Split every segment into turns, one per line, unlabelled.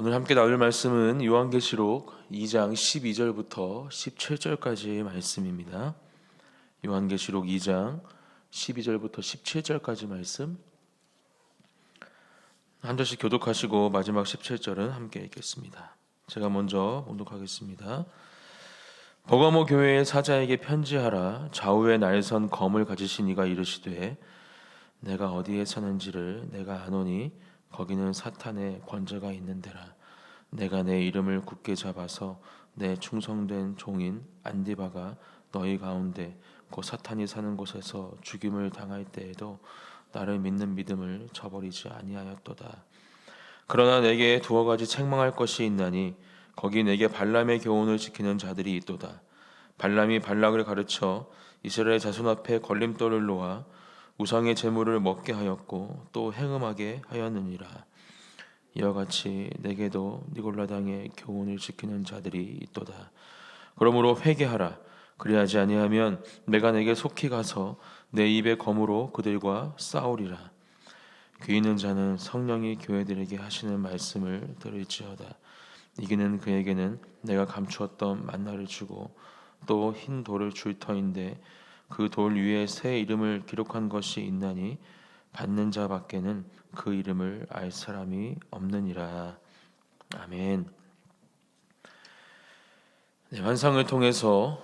오늘 함께 나눌 말씀은 요한계시록 2장 12절부터 17절까지의 말씀입니다. 요한계시록 2장 12절부터 17절까지 말씀 한 절씩 교독하시고 마지막 17절은 함께 읽겠습니다. 제가 먼저 봉독하겠습니다. 버가모 교회의 사자에게 편지하라. 좌우에 날선 검을 가지신 이가 이르시되 내가 어디에 사는지를 내가 아노니 거기는 사탄의 권세가 있는 데라. 내가 내 이름을 굳게 잡아서 내 충성된 종인 안디바가 너희 가운데 곧 사탄이 사는 곳에서 죽임을 당할 때에도 나를 믿는 믿음을 저버리지 아니하였도다. 그러나 내게 두어 가지 책망할 것이 있나니 거기 내게 발람의 교훈을 지키는 자들이 있도다. 발람이 발락을 가르쳐 이스라엘 자손 앞에 걸림돌을 놓아 우상의 제물을 먹게 하였고 또 행음하게 하였느니라. 이와 같이 내게도 니골라당의 교훈을 지키는 자들이 있도다. 그러므로 회개하라. 그리하지 아니하면 내가 내게 속히 가서 내 입의 검으로 그들과 싸우리라. 귀 있는 자는 성령이 교회들에게 하시는 말씀을 들을지어다. 이기는 그에게는 내가 감추었던 만나를 주고 또 흰 돌을 줄 터인데 그 돌 위에 새 이름을 기록한 것이 있나니 받는 자밖에는 그 이름을 알 사람이 없느니라. 아멘. 네, 환상을 통해서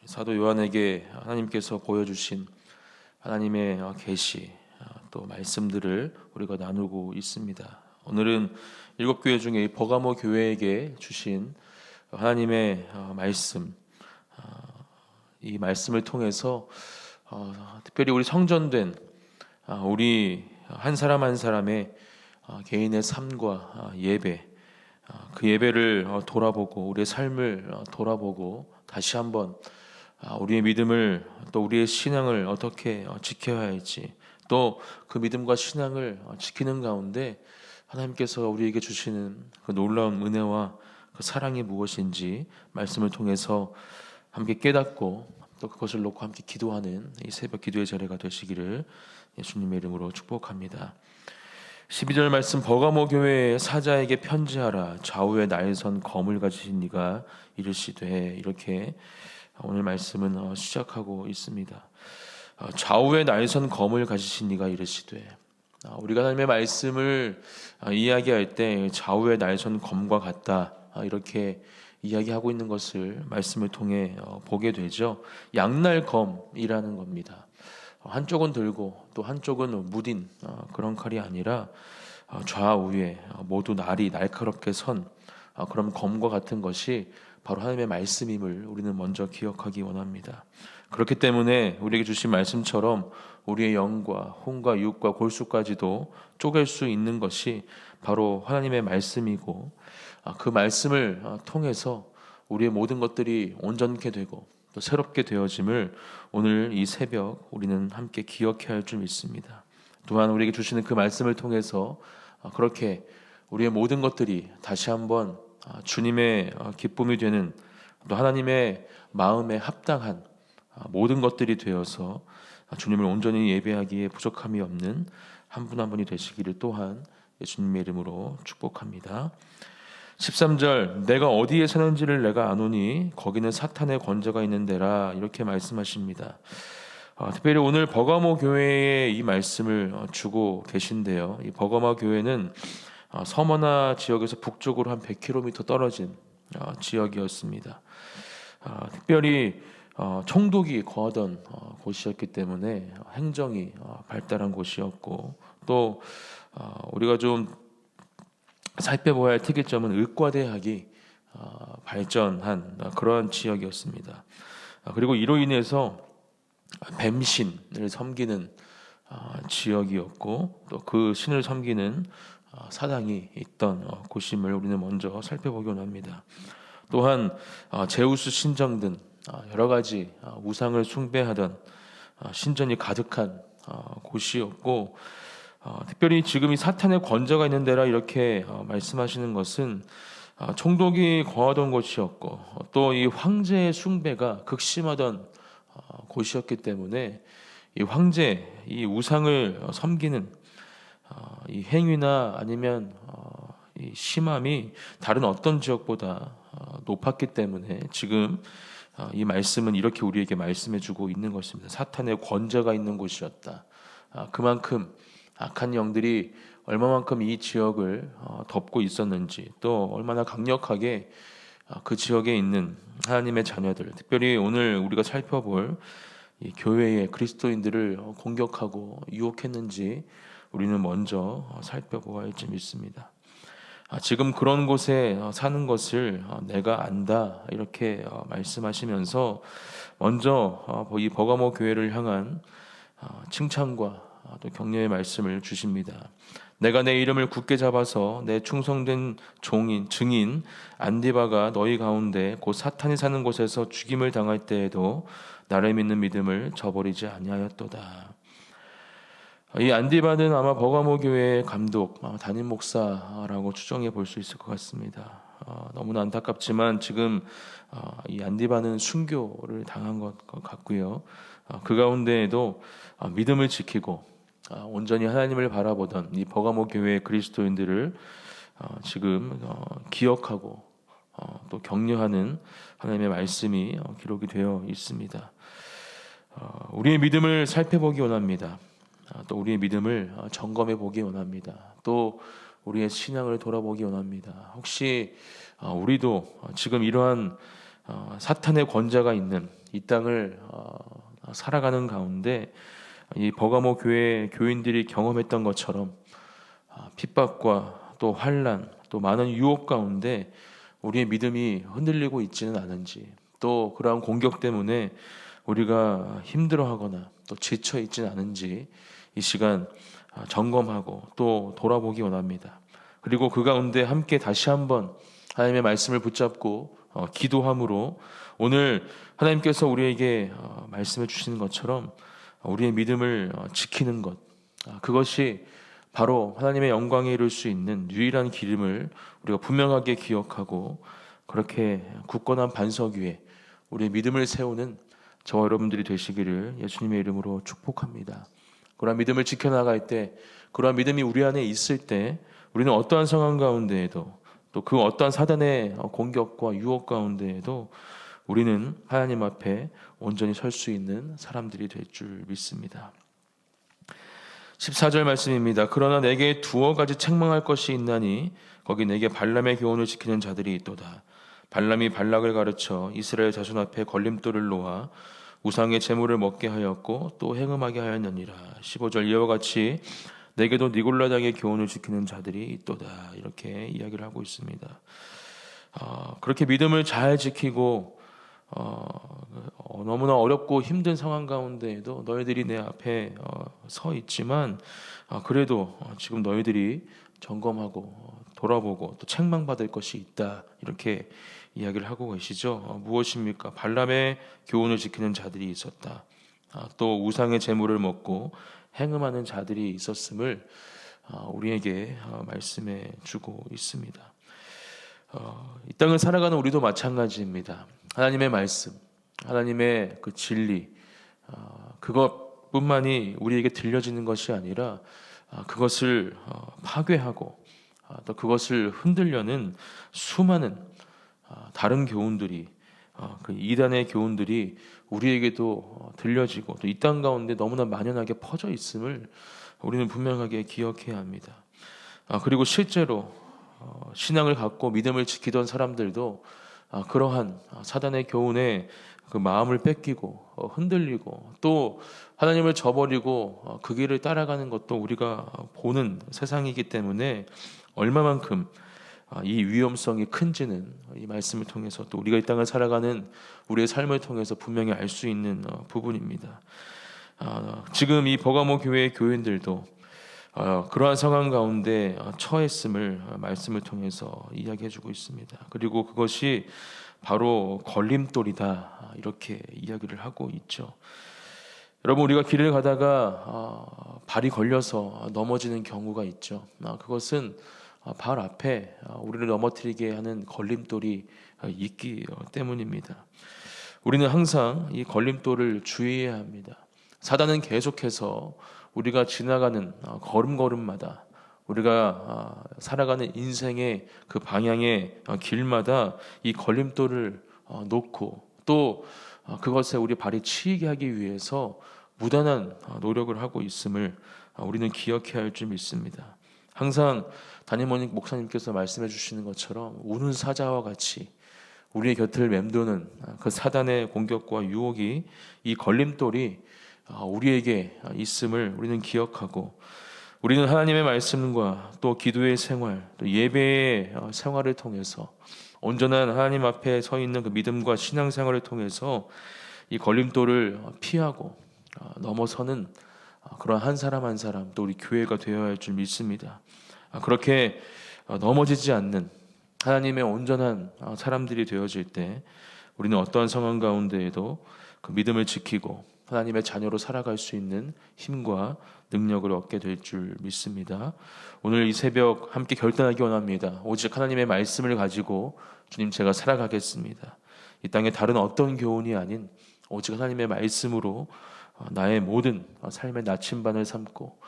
사도 요한에게 하나님께서 보여주신 하나님의 계시 또 말씀들을 우리가 나누고 있습니다. 오늘은 7교회 중에 버가모 교회에게 주신 하나님의 말씀, 이 말씀을 통해서 특별히 우리 성전된 우리 한 사람 한 사람의 개인의 삶과 예배, 그 예배를 돌아보고 우리의 삶을 돌아보고 다시 한번 우리의 믿음을 또 우리의 신앙을 어떻게 지켜야 할지, 또 그 믿음과 신앙을 지키는 가운데 하나님께서 우리에게 주시는 그 놀라운 은혜와 그 사랑이 무엇인지 말씀을 통해서 함께 깨닫고 또 그것을 놓고 함께 기도하는 이 새벽 기도의 자리가 되시기를 예수님의 이름으로 축복합니다. 12절 말씀, 버가모 교회의 사자에게 편지하라. 좌우에 날선 검을 가지신 이가 이르시되, 이렇게 오늘 말씀은 시작하고 있습니다. 좌우에 날선 검을 가지신 이가 이르시되, 우리가 하나님의 말씀을 이야기할 때 좌우에 날선 검과 같다, 이렇게 이야기하고 있는 것을 말씀을 통해 보게 되죠. 양날검이라는 겁니다. 한쪽은 들고 또 한쪽은 무딘 그런 칼이 아니라 좌우에 모두 날이 날카롭게 선 그런 검과 같은 것이 바로 하나님의 말씀임을 우리는 먼저 기억하기 원합니다. 그렇기 때문에 우리에게 주신 말씀처럼 우리의 영과 혼과 육과 골수까지도 쪼갤 수 있는 것이 바로 하나님의 말씀이고, 그 말씀을 통해서 우리의 모든 것들이 온전케 되고 또 새롭게 되어짐을 오늘 이 새벽 우리는 함께 기억해야 할 줄 믿습니다. 또한 우리에게 주시는 그 말씀을 통해서 그렇게 우리의 모든 것들이 다시 한번 주님의 기쁨이 되는, 또 하나님의 마음에 합당한 모든 것들이 되어서 주님을 온전히 예배하기에 부족함이 없는 한 분 한 분이 되시기를 또한 예수님의 이름으로 축복합니다. 13절, 내가 어디에 사는지를 내가 아노니 거기는 사탄의 권세가 있는 데라, 이렇게 말씀하십니다. 특별히 오늘 버가모 교회에 이 말씀을 주고 계신데요. 이 버가모 교회는 서머나 지역에서 북쪽으로 한 100km 떨어진 지역이었습니다. 특별히 총독이 거하던 곳이었기 때문에 행정이 발달한 곳이었고, 또 우리가 좀 살펴봐야 할 특이점은 의과대학이 발전한 그러한 지역이었습니다. 그리고 이로 인해서 뱀신을 섬기는 지역이었고, 또 그 신을 섬기는 사당이 있던 곳임을 우리는 먼저 살펴보기 원합니다. 또한 제우스 신전 등 여러 가지 우상을 숭배하던 신전이 가득한 곳이었고, 특별히 지금 이 사탄의 권세가 있는 데라 이렇게 말씀하시는 것은 총독이 거하던 곳이었고, 또 이 황제의 숭배가 극심하던 곳이었기 때문에 이 황제, 이 우상을 섬기는 이 행위나 아니면 이 심함이 다른 어떤 지역보다 높았기 때문에 지금 이 말씀은 이렇게 우리에게 말씀해주고 있는 것입니다. 사탄의 권좌가 있는 곳이었다. 그만큼 악한 영들이 얼마만큼 이 지역을 덮고 있었는지, 또 얼마나 강력하게 그 지역에 있는 하나님의 자녀들, 특별히 오늘 우리가 살펴볼 이 교회의 그리스도인들을 공격하고 유혹했는지 우리는 먼저 살펴보아야 할지 믿습니다. 지금 그런 곳에 사는 것을 내가 안다, 이렇게 말씀하시면서 먼저 이 버가모 교회를 향한 칭찬과 또 격려의 말씀을 주십니다. 내가 내 이름을 굳게 잡아서 내 충성된 증인 안디바가 너희 가운데 곧 사탄이 사는 곳에서 죽임을 당할 때에도 나를 믿는 믿음을 저버리지 아니하였도다. 이 안디바는 아마 버가모 교회의 감독, 담임 목사라고 추정해 볼 수 있을 것 같습니다. 너무나 안타깝지만 지금 이 안디바는 순교를 당한 것 같고요. 그 가운데에도 믿음을 지키고 온전히 하나님을 바라보던 이 버가모 교회의 그리스도인들을 지금 기억하고 또 격려하는 하나님의 말씀이 기록이 되어 있습니다. 우리의 믿음을 살펴보기 원합니다. 또 우리의 믿음을 점검해 보기 원합니다. 또 우리의 신앙을 돌아보기 원합니다. 혹시 우리도 지금 이러한 사탄의 권좌가 있는 이 땅을 살아가는 가운데 이 버가모 교회 교인들이 경험했던 것처럼 핍박과 또 환난, 또 많은 유혹 가운데 우리의 믿음이 흔들리고 있지는 않은지, 또 그러한 공격 때문에 우리가 힘들어하거나 또 지쳐 있지는 않은지 이 시간 점검하고 또 돌아보기 원합니다. 그리고 그 가운데 함께 다시 한번 하나님의 말씀을 붙잡고 기도함으로 오늘 하나님께서 우리에게 말씀해 주시는 것처럼 우리의 믿음을 지키는 것, 그것이 바로 하나님의 영광에 이룰 수 있는 유일한 길임을 우리가 분명하게 기억하고 그렇게 굳건한 반석 위에 우리의 믿음을 세우는 저와 여러분들이 되시기를 예수님의 이름으로 축복합니다. 그러한 믿음을 지켜나갈 때, 그러한 믿음이 우리 안에 있을 때 우리는 어떠한 상황 가운데에도 또 그 어떠한 사단의 공격과 유혹 가운데에도 우리는 하나님 앞에 온전히 설 수 있는 사람들이 될 줄 믿습니다. 14절 말씀입니다. 그러나 내게 두어 가지 책망할 것이 있나니 거기 내게 발람의 교훈을 지키는 자들이 있도다. 발람이 발락을 가르쳐 이스라엘 자손 앞에 걸림돌을 놓아 우상의 제물을 먹게 하였고 또 행음하게 하였느니라. 15절 이와 같이 내게도 니골라당의 교훈을 지키는 자들이 있도다. 이렇게 이야기를 하고 있습니다. 그렇게 믿음을 잘 지키고 너무나 어렵고 힘든 상황 가운데에도 너희들이 내 앞에 서 있지만 그래도 지금 너희들이 점검하고 돌아보고 또 책망받을 것이 있다, 이렇게 이야기를 하고 계시죠. 무엇입니까? 발람의 교훈을 지키는 자들이 있었다. 또 우상의 제물을 먹고 행음하는 자들이 있었음을 우리에게 말씀해 주고 있습니다. 이 땅을 살아가는 우리도 마찬가지입니다. 하나님의 말씀, 하나님의 그 진리, 그것뿐만이 우리에게 들려지는 것이 아니라 그것을 파괴하고 또 그것을 흔들려는 수많은 다른 교훈들이, 그 이단의 교훈들이 우리에게도 들려지고 또 이 땅 가운데 너무나 만연하게 퍼져 있음을 우리는 분명하게 기억해야 합니다. 그리고 실제로 신앙을 갖고 믿음을 지키던 사람들도 그러한 사단의 교훈에 그 마음을 뺏기고 흔들리고 또 하나님을 저버리고 그 길을 따라가는 것도 우리가 보는 세상이기 때문에 얼마만큼 이 위험성이 큰지는 이 말씀을 통해서 또 우리가 이 땅을 살아가는 우리의 삶을 통해서 분명히 알 수 있는 부분입니다. 지금 이 버가모 교회의 교인들도 그러한 상황 가운데 처했음을 말씀을 통해서 이야기해주고 있습니다. 그리고 그것이 바로 걸림돌이다, 이렇게 이야기를 하고 있죠. 여러분, 우리가 길을 가다가 발이 걸려서 넘어지는 경우가 있죠. 그것은 발 앞에 우리를 넘어뜨리게 하는 걸림돌이 있기 때문입니다. 우리는 항상 이 걸림돌을 주의해야 합니다. 사단은 계속해서 우리가 지나가는 걸음걸음마다 우리가 살아가는 인생의 그 방향의 길마다 이 걸림돌을 놓고 또 그것에 우리 발이 치이게 하기 위해서 무단한 노력을 하고 있음을 우리는 기억해야 할 줄 믿습니다. 항상 담임 목사님께서 말씀해 주시는 것처럼 우는 사자와 같이 우리의 곁을 맴도는 그 사단의 공격과 유혹이, 이 걸림돌이 우리에게 있음을 우리는 기억하고, 우리는 하나님의 말씀과 또 기도의 생활, 또 예배의 생활을 통해서 온전한 하나님 앞에 서 있는 그 믿음과 신앙생활을 통해서 이 걸림돌을 피하고 넘어서는 그런 한 사람 한 사람, 또 우리 교회가 되어야 할 줄 믿습니다. 그렇게 넘어지지 않는 하나님의 온전한 사람들이 되어질 때 우리는 어떠한 상황 가운데에도 그 믿음을 지키고 하나님의 자녀로 살아갈 수 있는 힘과 능력을 얻게 될 줄 믿습니다. 오늘 이 새벽 함께 결단하기 원합니다. 오직 하나님의 말씀을 가지고 주님, 제가 살아가겠습니다. 이 땅에 다른 어떤 교훈이 아닌 오직 하나님의 말씀으로 나의 모든 삶의 나침반을 삼고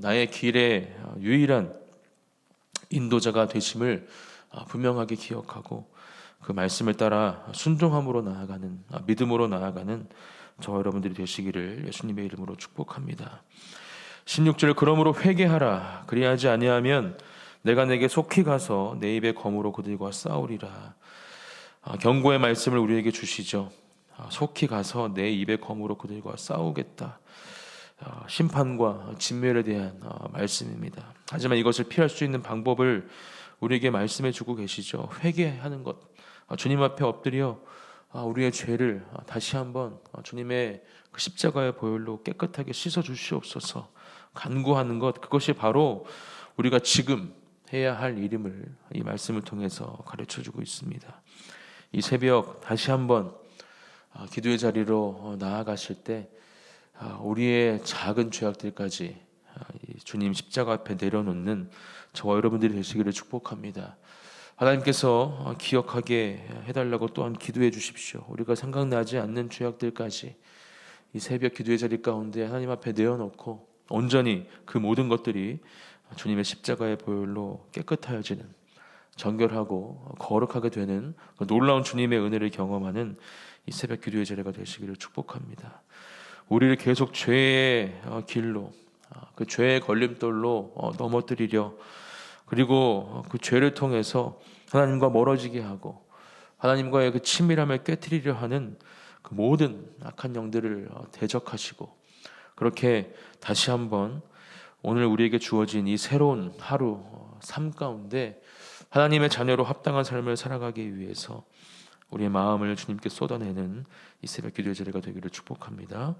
나의 길의 유일한 인도자가 되심을 분명하게 기억하고 그 말씀을 따라 순종함으로 나아가는, 믿음으로 나아가는 저와 여러분들이 되시기를 예수님의 이름으로 축복합니다. 16절, 그러므로 회개하라. 그리하지 아니하면 내가 내게 속히 가서 내 입의 검으로 그들과 싸우리라. 경고의 말씀을 우리에게 주시죠. 속히 가서 내 입의 검으로 그들과 싸우겠다. 심판과 진멸에 대한 말씀입니다. 하지만 이것을 피할 수 있는 방법을 우리에게 말씀해 주고 계시죠. 회개하는 것, 주님 앞에 엎드려 우리의 죄를 다시 한번 주님의 그 십자가의 보혈로 깨끗하게 씻어 주시옵소서 간구하는 것, 그것이 바로 우리가 지금 해야 할 일임을 이 말씀을 통해서 가르쳐 주고 있습니다. 이 새벽 다시 한번 기도의 자리로 나아가실 때 우리의 작은 죄악들까지 주님 십자가 앞에 내려놓는 저와 여러분들이 되시기를 축복합니다. 하나님께서 기억하게 해달라고 또한 기도해 주십시오. 우리가 생각나지 않는 죄악들까지 이 새벽 기도의 자리 가운데 하나님 앞에 내어놓고 온전히 그 모든 것들이 주님의 십자가의 보혈로 깨끗하여지는, 정결하고 거룩하게 되는 놀라운 주님의 은혜를 경험하는 이 새벽 기도의 자리가 되시기를 축복합니다. 우리를 계속 죄의 길로, 그 죄의 걸림돌로 넘어뜨리려, 그리고 그 죄를 통해서 하나님과 멀어지게 하고 하나님과의 그 친밀함을 깨트리려 하는 그 모든 악한 영들을 대적하시고, 그렇게 다시 한번 오늘 우리에게 주어진 이 새로운 하루 삶 가운데 하나님의 자녀로 합당한 삶을 살아가기 위해서 우리의 마음을 주님께 쏟아내는 이 새벽 기도의 자리가 되기를 축복합니다.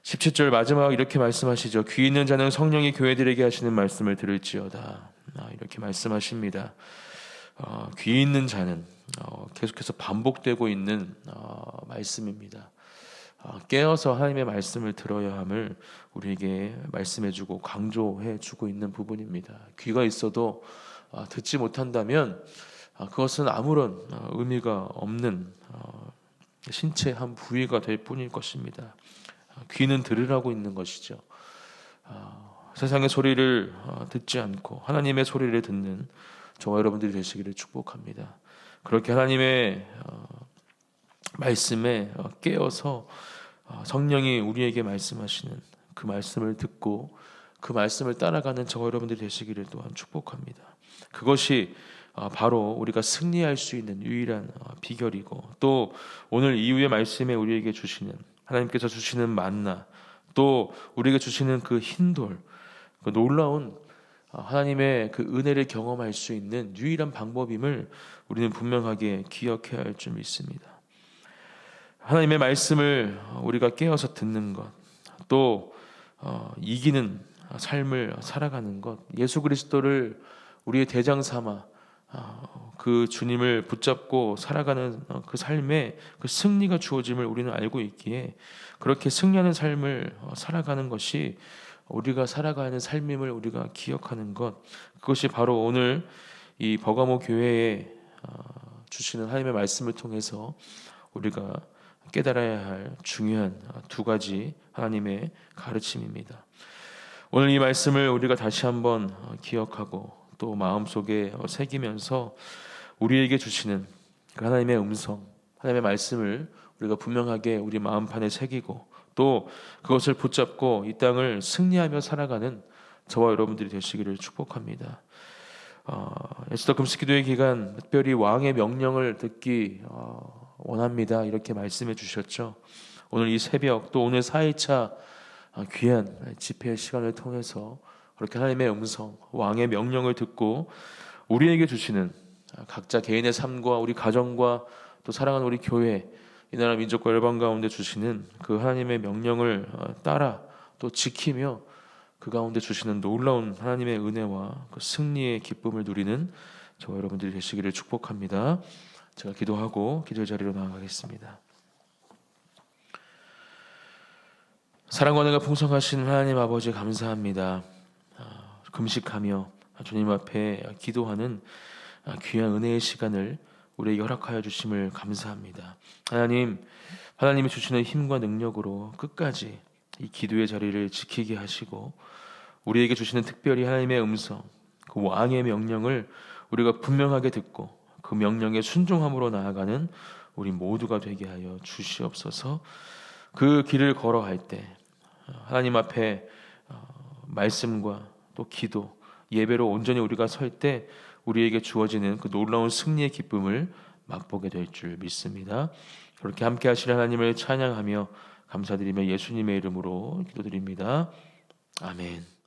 17절 마지막 이렇게 말씀하시죠. 귀 있는 자는 성령이 교회들에게 하시는 말씀을 들을지어다. 이렇게 말씀하십니다. 귀 있는 자는 계속해서 반복되고 있는 말씀입니다. 깨어서 하나님의 말씀을 들어야 함을 우리에게 말씀해주고 강조해주고 있는 부분입니다. 귀가 있어도 듣지 못한다면 그것은 아무런 의미가 없는 신체의 한 부위가 될 뿐일 것입니다. 귀는 들으라고 있는 것이죠. 세상의 소리를 듣지 않고 하나님의 소리를 듣는 저와 여러분들이 되시기를 축복합니다. 그렇게 하나님의 말씀에 깨어서 성령이 우리에게 말씀하시는 그 말씀을 듣고 그 말씀을 따라가는 저와 여러분들이 되시기를 또한 축복합니다. 그것이 바로 우리가 승리할 수 있는 유일한 비결이고, 또 오늘 이후의 말씀에 우리에게 주시는, 하나님께서 주시는 만나, 또 우리에게 주시는 그 흰돌, 그 놀라운 하나님의 그 은혜를 경험할 수 있는 유일한 방법임을 우리는 분명하게 기억해야 할 줄 믿습니다. 하나님의 말씀을 우리가 깨어서 듣는 것, 또 이기는 삶을 살아가는 것, 예수 그리스도를 우리의 대장 삼아 그 주님을 붙잡고 살아가는 그 삶에 그 승리가 주어짐을 우리는 알고 있기에 그렇게 승리하는 삶을 살아가는 것이 우리가 살아가는 삶임을 우리가 기억하는 것, 그것이 바로 오늘 이 버가모 교회에 주시는 하나님의 말씀을 통해서 우리가 깨달아야 할 중요한 두 가지 하나님의 가르침입니다. 오늘 이 말씀을 우리가 다시 한번 기억하고 또 마음속에 새기면서 우리에게 주시는 그 하나님의 음성, 하나님의 말씀을 우리가 분명하게 우리 마음판에 새기고 또 그것을 붙잡고 이 땅을 승리하며 살아가는 저와 여러분들이 되시기를 축복합니다. 에스더 금식기도의 기간 특별히 왕의 명령을 듣기 원합니다. 이렇게 말씀해 주셨죠. 오늘 이 새벽 또 오늘 4일차 귀한 집회의 시간을 통해서 그렇게 하나님의 음성, 왕의 명령을 듣고 우리에게 주시는 각자 개인의 삶과 우리 가정과 또 사랑하는 우리 교회, 이 나라 민족과 열방 가운데 주시는 그 하나님의 명령을 따라 또 지키며 그 가운데 주시는 놀라운 하나님의 은혜와 그 승리의 기쁨을 누리는 저와 여러분들이 되시기를 축복합니다. 제가 기도하고 기도의 자리로 나아가겠습니다. 사랑과 은혜가 풍성하신 하나님 아버지 감사합니다. 금식하며 주님 앞에 기도하는 귀한 은혜의 시간을 우리에게 허락하여 주심을 감사합니다. 하나님이 주시는 힘과 능력으로 끝까지 이 기도의 자리를 지키게 하시고 우리에게 주시는 특별히 하나님의 음성, 그 왕의 명령을 우리가 분명하게 듣고 그 명령에 순종함으로 나아가는 우리 모두가 되게 하여 주시옵소서. 그 길을 걸어갈 때 하나님 앞에 말씀과 또 기도, 예배로 온전히 우리가 설 때 우리에게 주어지는 그 놀라운 승리의 기쁨을 맛보게 될 줄 믿습니다. 그렇게 함께 하실 하나님을 찬양하며 감사드리며 예수님의 이름으로 기도드립니다. 아멘.